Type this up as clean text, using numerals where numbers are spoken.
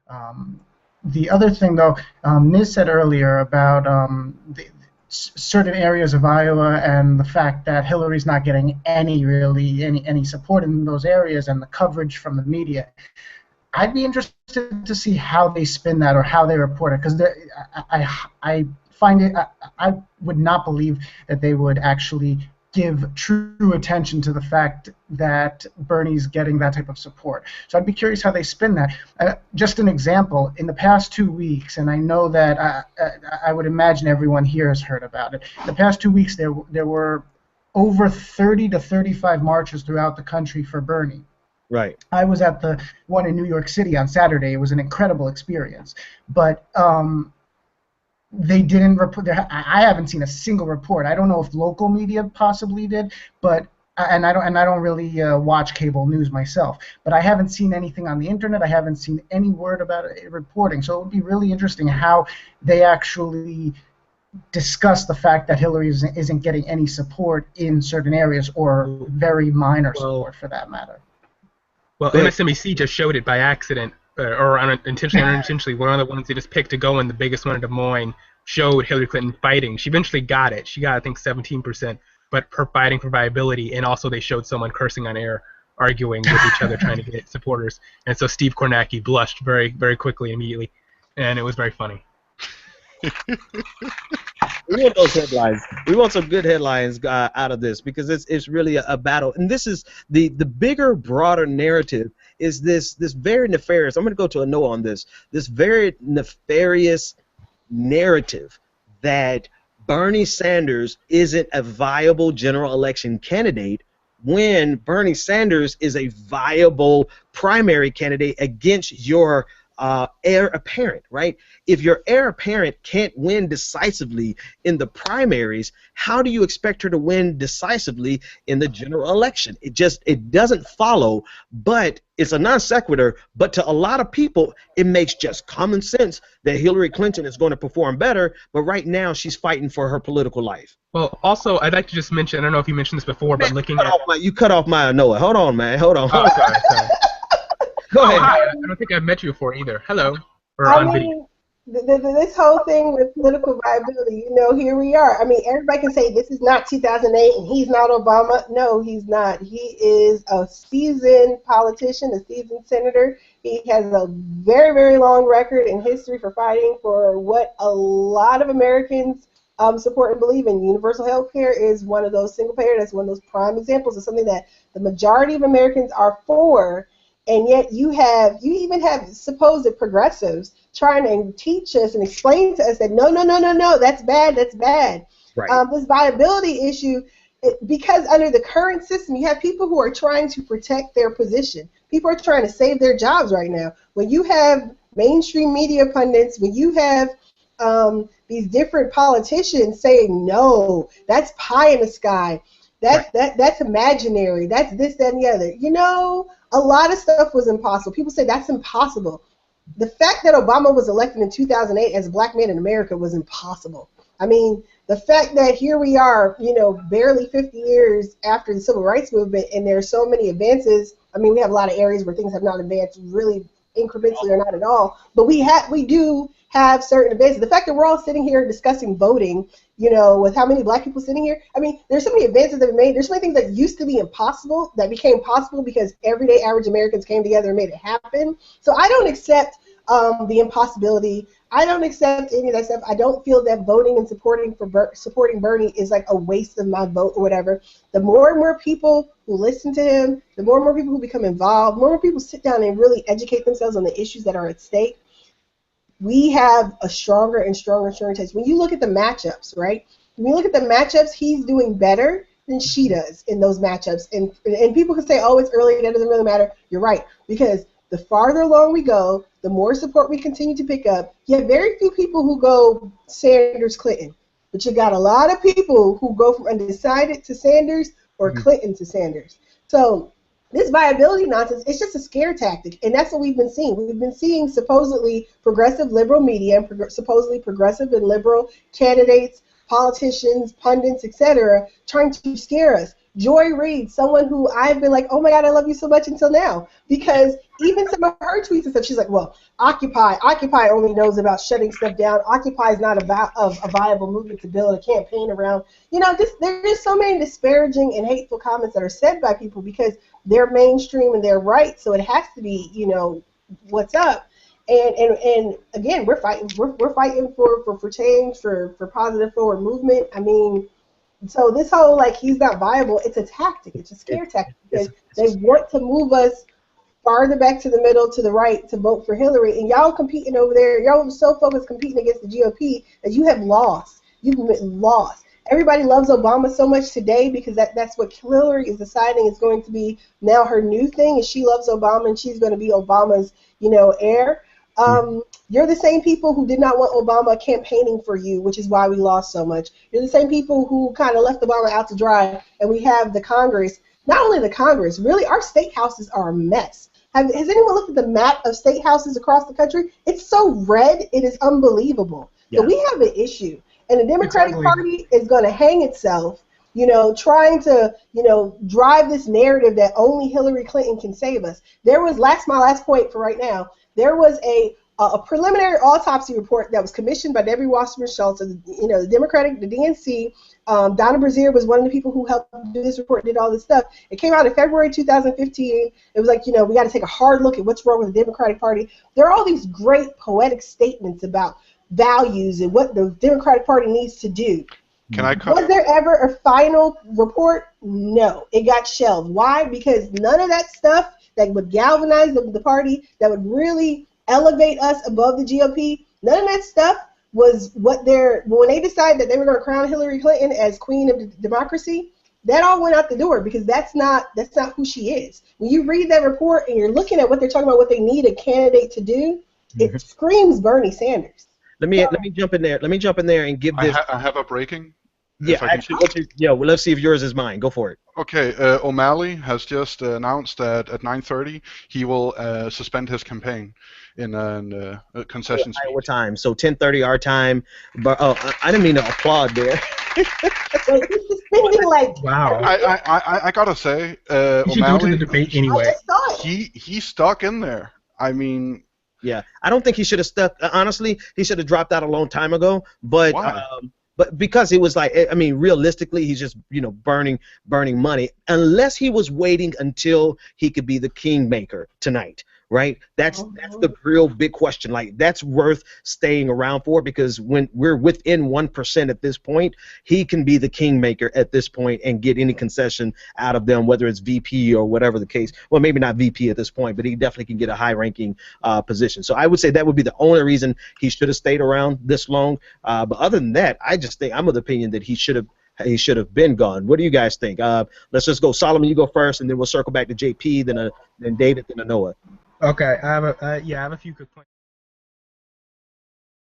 The other thing, though, Niz said earlier about certain areas of Iowa and the fact that Hillary's not getting any support in those areas and the coverage from the media. I'd be interested to see how they spin that or how they report it, because I find it I would not believe that they would actually give true attention to the fact that Bernie's getting that type of support. So I'd be curious how they spin that. Just an example, in the past 2 weeks, and I know that I would imagine everyone here has heard about it, in the past 2 weeks there were over 30 to 35 marches throughout the country for Bernie. Right. I was at the one in New York City on Saturday. It was an incredible experience. But they didn't report. I haven't seen a single report. I don't know if local media possibly did, but I don't really watch cable news myself. But I haven't seen anything on the internet. I haven't seen any word about it reporting. So it would be really interesting how they actually discuss the fact that Hillary isn't getting any support in certain areas, or very minor support for that matter. Well, MSNBC just showed it by accident, or intentionally or unintentionally. One of the ones they just picked to go in, the biggest one in Des Moines, showed Hillary Clinton fighting. She eventually got it. She got, I think, 17%, but her fighting for viability, and also they showed someone cursing on air, arguing with each other, trying to get supporters. And so Steve Kornacki blushed very, very quickly, immediately, and it was very funny. We want those headlines. We want some good headlines out of this, because it's really a battle. And this is the bigger, broader narrative is this very nefarious. I'm going to go to a no on this. This very nefarious narrative that Bernie Sanders isn't a viable general election candidate when Bernie Sanders is a viable primary candidate against your heir apparent, right? If your heir apparent can't win decisively in the primaries, how do you expect her to win decisively in the general election? It doesn't follow, but it's a non sequitur. But to a lot of people, it makes just common sense that Hillary Clinton is going to perform better, but right now she's fighting for her political life. Well, also, I'd like to just mention, I don't know if you mentioned this before, but looking at... You cut off my Noah. Hold on, man. Hold on. Oh, sorry. Go ahead. Hi. I don't think I've met you before either. Hello. Or video. This whole thing with political viability, here we are. I mean, everybody can say this is not 2008 and he's not Obama. No, he's not. He is a seasoned politician, a seasoned senator. He has a very, very long record in history for fighting for what a lot of Americans support and believe in. Universal health care is one of those single payer. That's one of those prime examples of something that the majority of Americans are for. And yet you even have supposed progressives trying to teach us and explain to us that no, that's bad. Right. This viability issue, because under the current system, you have people who are trying to protect their position. People are trying to save their jobs right now. When you have mainstream media pundits, when you have these different politicians saying, no, that's pie in the sky. That's imaginary. That's this, that, and the other. A lot of stuff was impossible. People say that's impossible. The fact that Obama was elected in 2008 as a black man in America was impossible. I mean, the fact that here we are, barely 50 years after the Civil Rights Movement, and there are so many advances. I mean, we have a lot of areas where things have not advanced really incrementally or not at all. But we do have certain advances. The fact that we're all sitting here discussing voting, with how many black people sitting here, I mean, there's so many advances that have been made. There's so many things that used to be impossible that became possible because everyday average Americans came together and made it happen. So I don't accept the impossibility. I don't accept any of that stuff. I don't feel that voting and supporting Bernie is like a waste of my vote or whatever. The more and more people who listen to him, the more and more people who become involved, the more and more people sit down and really educate themselves on the issues that are at stake, we have a stronger and stronger chance. When you look at the matchups, right? When you look at the matchups, he's doing better than she does in those matchups. And people can say, oh, it's early, that doesn't really matter. You're right, because the farther along we go, the more support we continue to pick up. You have very few people who go Sanders-Clinton, but you got a lot of people who go from undecided to Sanders or Clinton to Sanders. So this viability nonsense, it's just a scare tactic, and that's what we've been seeing. We've been seeing supposedly progressive liberal media and supposedly progressive and liberal candidates, politicians, pundits, etc., trying to scare us. Joy Reid, someone who I've been like, oh my God, I love you so much until now. Because even some of her tweets and stuff, she's like, well, Occupy only knows about shutting stuff down. Occupy is not about a viable movement to build a campaign around. There's so many disparaging and hateful comments that are said by people because they're mainstream and they're right, so it has to be, what's up. And again, we're fighting for change, for positive forward movement. I mean, so this whole like he's not viable, it's a tactic. It's a scare tactic because they want to move us farther back to the middle, to the right, to vote for Hillary. And y'all competing over there, y'all so focused competing against the GOP that you have lost. You've lost. Everybody loves Obama so much today because that's what Hillary is deciding is going to be now her new thing, is she loves Obama and she's going to be Obama's, heir. You're the same people who did not want Obama campaigning for you, which is why we lost so much. You're the same people who kind of left Obama out to dry, and we have the Congress. Not only the Congress, really, our state houses are a mess. Has anyone looked at the map of state houses across the country? It's so red, it is unbelievable. Yeah. So we have an issue, and the Democratic Party is going to hang itself, trying to, drive this narrative that only Hillary Clinton can save us. There was, my last point for right now, there was a preliminary autopsy report that was commissioned by Debbie Wasserman Schultz, the DNC. Donna Brazier was one of the people who helped do this report, did all this stuff. It came out in February 2015. It was like, we got to take a hard look at what's wrong with the Democratic Party. There are all these great poetic statements about values and what the Democratic Party needs to do. Was there ever a final report? No. It got shelved. Why? Because none of that stuff that would galvanize the party, that would really elevate us above the GOP, none of that stuff was when they decided that they were going to crown Hillary Clinton as queen of democracy, that all went out the door because that's not who she is. When you read that report and you're looking at what they're talking about, what they need a candidate to do, it screams Bernie Sanders. Let me jump in there. Let me jump in there and give this. I have a breaking. Yeah, let's see if yours is mine. Go for it. Okay, O'Malley has just announced that at 9:30 he will suspend his campaign in a concession speech. What time? So 10:30 our time. But I didn't mean to applaud there. Wow. I gotta say, you should go to the debate anyway. He's stuck in there. I mean. Yeah, I don't think he should have stuck. Honestly, he should have dropped out a long time ago. But. Why? But because it was like, I mean, realistically, he's just, burning money. Unless he was waiting until he could be the kingmaker tonight, right? That's the real big question. Like, that's worth staying around for, because when we're within 1% at this point, he can be the kingmaker at this point and get any concession out of them, whether it's VP or whatever the case. Well, maybe not VP at this point, but he definitely can get a high-ranking position. So I would say that would be the only reason he should have stayed around this long. But other than that, I just think I'm of the opinion that he should have been gone. What do you guys think? Let's just go. Solomon, you go first, and then we'll circle back to JP, then David, then Noah. Okay, I have a few good points.